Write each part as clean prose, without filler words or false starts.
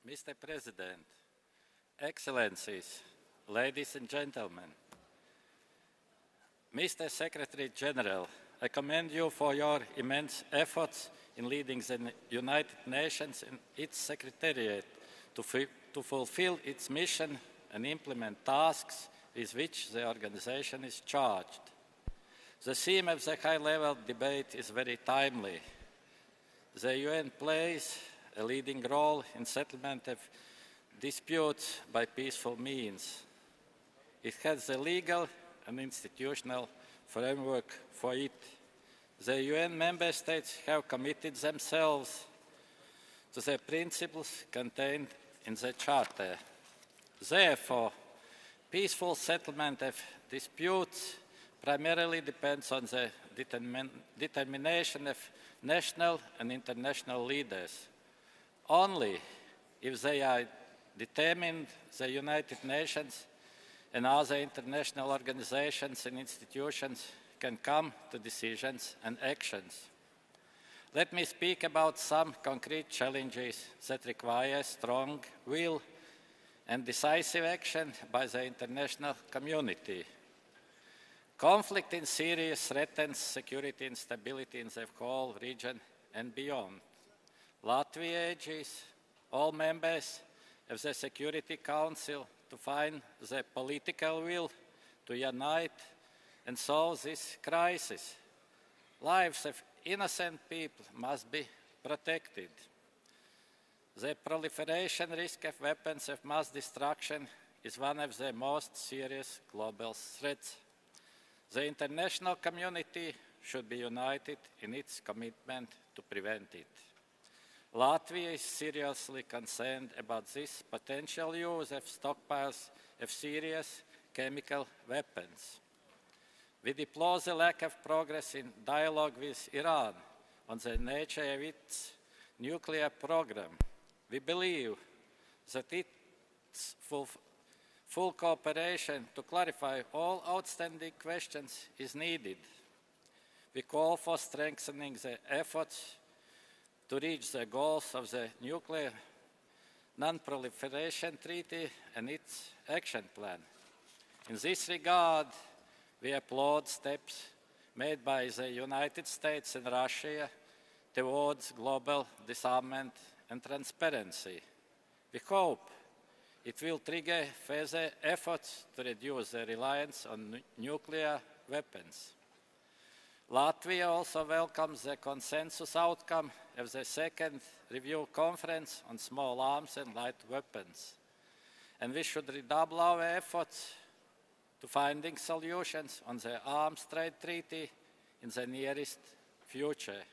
Mr. President, Excellencies, ladies and gentlemen, Mr. Secretary General, I commend you for your immense efforts in leading the United Nations and its Secretariat to fulfill its mission and implement tasks with which the organization is charged. The theme of the high-level debate is very timely. The UN plays a leading role in settlement of disputes by peaceful means. It has the legal and institutional framework for it. The UN member states have committed themselves to the principles contained in the Charter. Therefore, peaceful settlement of disputes primarily depends on the determination of national and international leaders. Only if they are determined, the United Nations and other international organizations and institutions can come to decisions and actions. Let me speak about some concrete challenges that require strong will and decisive action by the international community. Conflict in Syria threatens security and stability in the whole region and beyond. Latvia urges all members of the Security Council to find the political will to unite and solve this crisis. Lives of innocent people must be protected. The proliferation risk of weapons of mass destruction is one of the most serious global threats. The international community should be united in its commitment to prevent it. Latvia is seriously concerned about this potential use of stockpiles of serious chemical weapons. We deplore the lack of progress in dialogue with Iran on the nature of its nuclear program. We believe that its full cooperation to clarify all outstanding questions is needed. We call for strengthening the efforts to reach the goals of the Nuclear Non-Proliferation Treaty and its action plan. In this regard, we applaud steps made by the United States and Russia towards global disarmament and transparency. We hope it will trigger further efforts to reduce the reliance on nuclear weapons. Latvia also welcomes the consensus outcome of the second review conference on small arms and light weapons, and we should redouble our efforts to finding solutions on the arms trade treaty in the nearest future.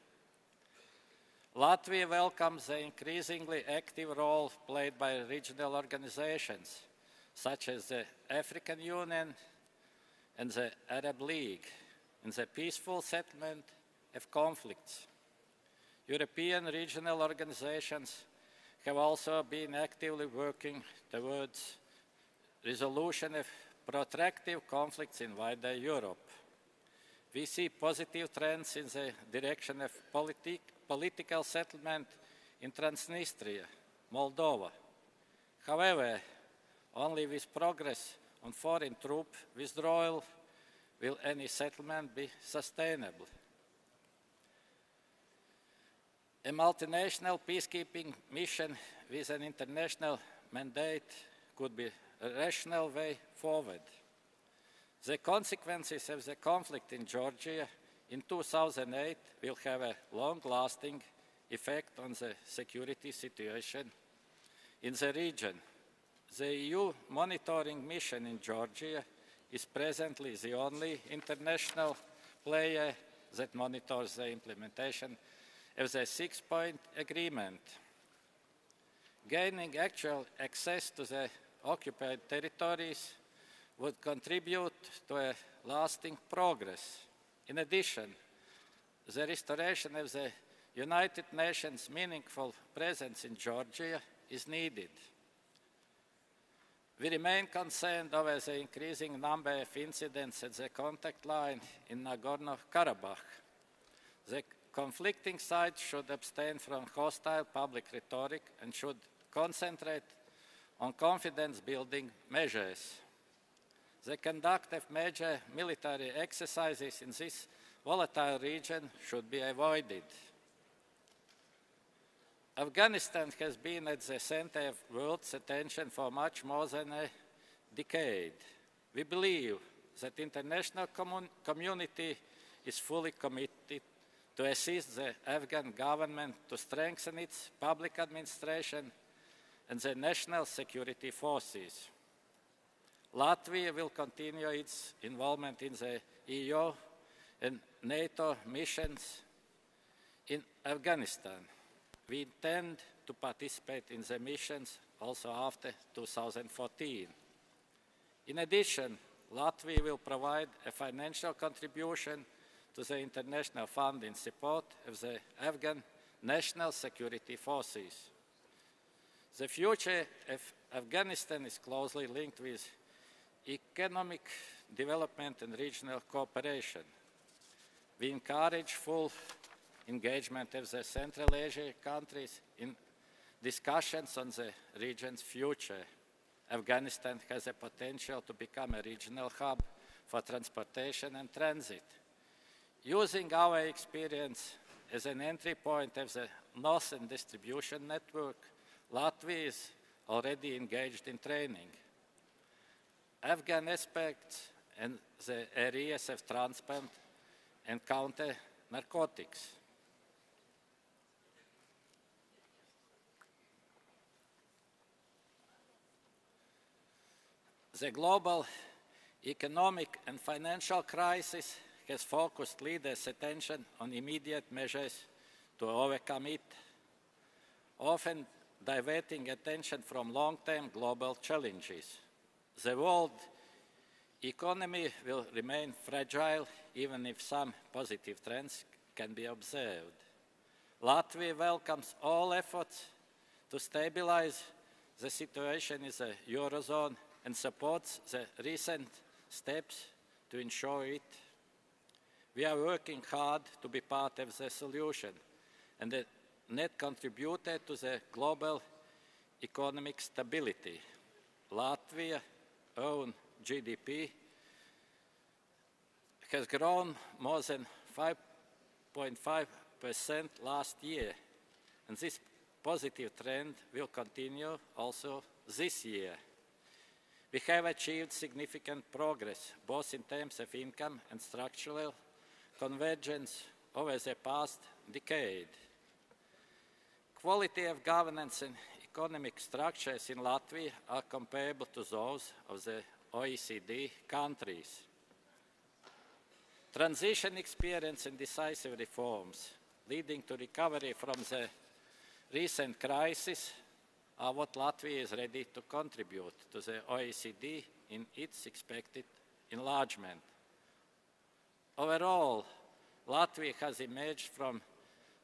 Latvia welcomes the increasingly active role played by regional organizations such as the African Union and the Arab League in the peaceful settlement of conflicts. European regional organizations have also been actively working towards resolution of protracted conflicts in wider Europe. We see positive trends in the direction of political settlement in Transnistria, Moldova. However, only with progress on foreign troop withdrawal will any settlement be sustainable. A multinational peacekeeping mission with an international mandate could be a rational way forward. The consequences of the conflict in Georgia in 2008 will have a long-lasting effect on the security situation in the region. The EU monitoring mission in Georgia is presently the only international player that monitors the implementation of the six-point agreement. Gaining actual access to the occupied territories would contribute to a lasting progress. In addition, the restoration of the United Nations' meaningful presence in Georgia is needed. We remain concerned over the increasing number of incidents at the contact line in Nagorno-Karabakh. The conflicting sides should abstain from hostile public rhetoric and should concentrate on confidence-building measures. The conduct of major military exercises in this volatile region should be avoided. Afghanistan has been at the center of world's attention for much more than a decade. We believe that the international community is fully committed to assist the Afghan government to strengthen its public administration and the national security forces. Latvia will continue its involvement in the EU and NATO missions in Afghanistan. We intend to participate in the missions also after 2014. In addition, Latvia will provide a financial contribution to the international fund in support of the Afghan national security forces. The future of Afghanistan is closely linked with economic development and regional cooperation. We encourage full engagement of the Central Asia countries in discussions on the region's future. Afghanistan has the potential to become a regional hub for transportation and transit. Using our experience as an entry point of the northern distribution network, Latvia is already engaged in training. Afghan experts in the areas of transport and counter-narcotics. The global economic and financial crisis has focused leaders' attention on immediate measures to overcome it, often diverting attention from long-term global challenges. The world economy will remain fragile even if some positive trends can be observed. Latvia welcomes all efforts to stabilize the situation in the Eurozone and supports the recent steps to ensure it. We are working hard to be part of the solution and a net contributor to the global economic stability. Latvia's own GDP has grown more than 5.5% last year, and this positive trend will continue also this year. We have achieved significant progress, both in terms of income and structural convergence over the past decade. Quality of governance and economic structures in Latvia are comparable to those of the OECD countries. Transition experience and decisive reforms leading to recovery from the recent crisis are what Latvia is ready to contribute to the OECD in its expected enlargement. Overall, Latvia has emerged from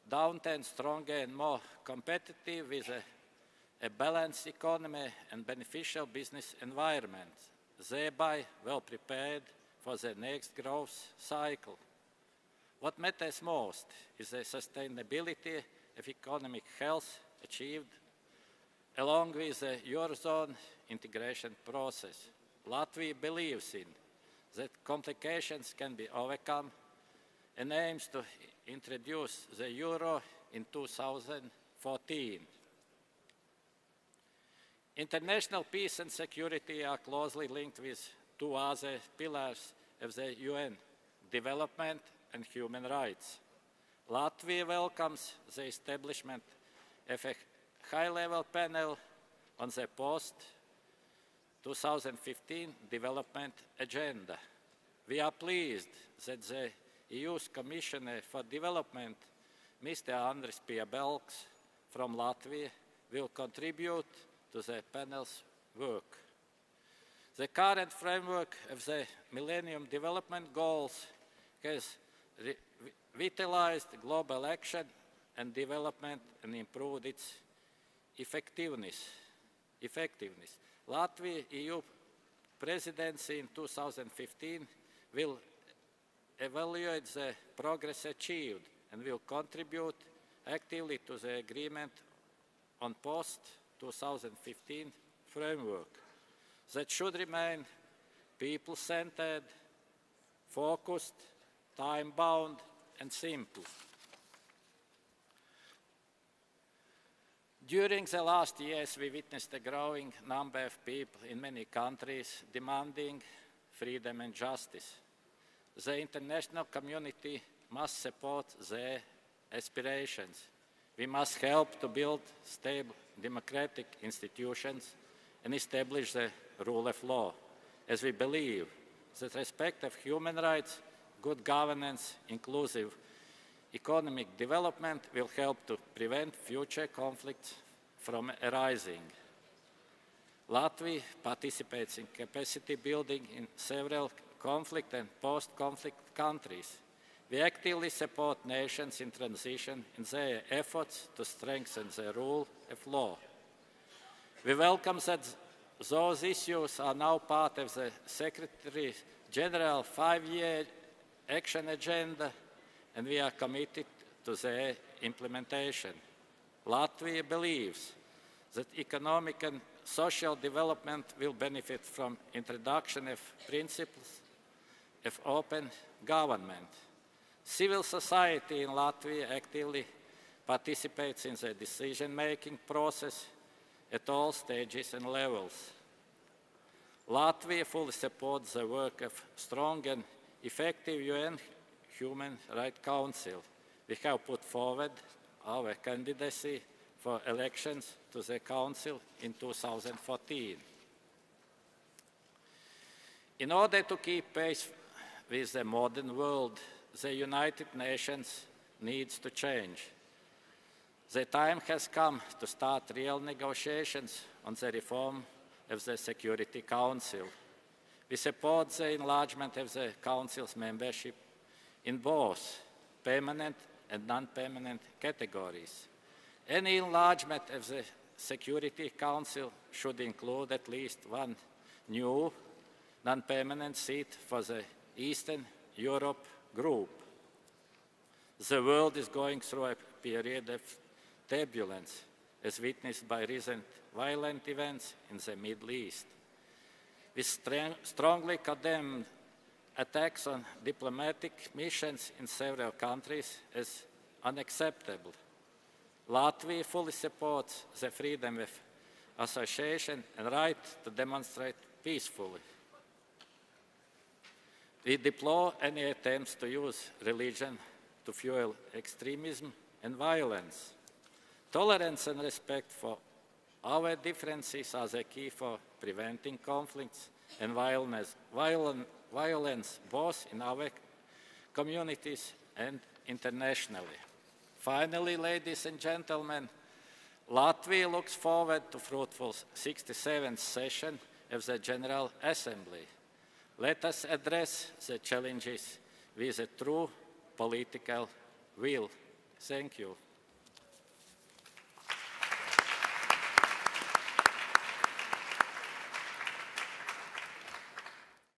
downturn stronger and more competitive with a balanced economy and beneficial business environment, thereby well prepared for the next growth cycle. What matters most is the sustainability of economic health achieved along with the Eurozone integration process. Latvia believes in that complications can be overcome and aims to introduce the euro in 2014. International peace and security are closely linked with two other pillars of the UN, development and human rights. Latvia welcomes the establishment of a high-level panel on the post-2015 development agenda. We are pleased that the EU's Commissioner for Development, Mr. Andris Bērziņš from Latvia, will contribute to the panel's work. The current framework of the Millennium Development Goals has vitalized global action and development and improved its effectiveness. Latvia EU presidency in 2015 will evaluate the progress achieved and will contribute actively to the agreement on post 2015 framework that should remain people-centered, focused, time-bound, and simple. During the last years, we witnessed a growing number of people in many countries demanding freedom and justice. The international community must support their aspirations. We must help to build stable democratic institutions and establish the rule of law, as we believe that respect of human rights, good governance, inclusive economic development will help to prevent future conflicts from arising. Latvia participates in capacity building in several conflict and post-conflict countries. We actively support nations in transition in their efforts to strengthen the rule of law. We welcome that those issues are now part of the Secretary-General 5-year action agenda, and we are committed to their implementation. Latvia believes that economic and social development will benefit from introduction of principles of open government. Civil society in Latvia actively participates in the decision-making process at all stages and levels. Latvia fully supports the work of strong and effective UN Human Rights Council. We have put forward our candidacy for elections to the Council in 2014. In order to keep pace with the modern world, the United Nations needs to change. The time has come to start real negotiations on the reform of the Security Council. We support the enlargement of the Council's membership in both permanent and non-permanent categories. Any enlargement of the Security Council should include at least one new non-permanent seat for the Eastern Europe group. The world is going through a period of turbulence, as witnessed by recent violent events in the Middle East. We strongly condemn attacks on diplomatic missions in several countries as unacceptable. Latvia fully supports the freedom of association and right to demonstrate peacefully. We deplore any attempts to use religion to fuel extremism and violence. Tolerance and respect for our differences are the key for preventing conflicts and violence both in our communities and internationally. Finally, ladies and gentlemen, Latvia looks forward to fruitful 67th session of the General Assembly. Let us address the challenges with a true political will. Thank you.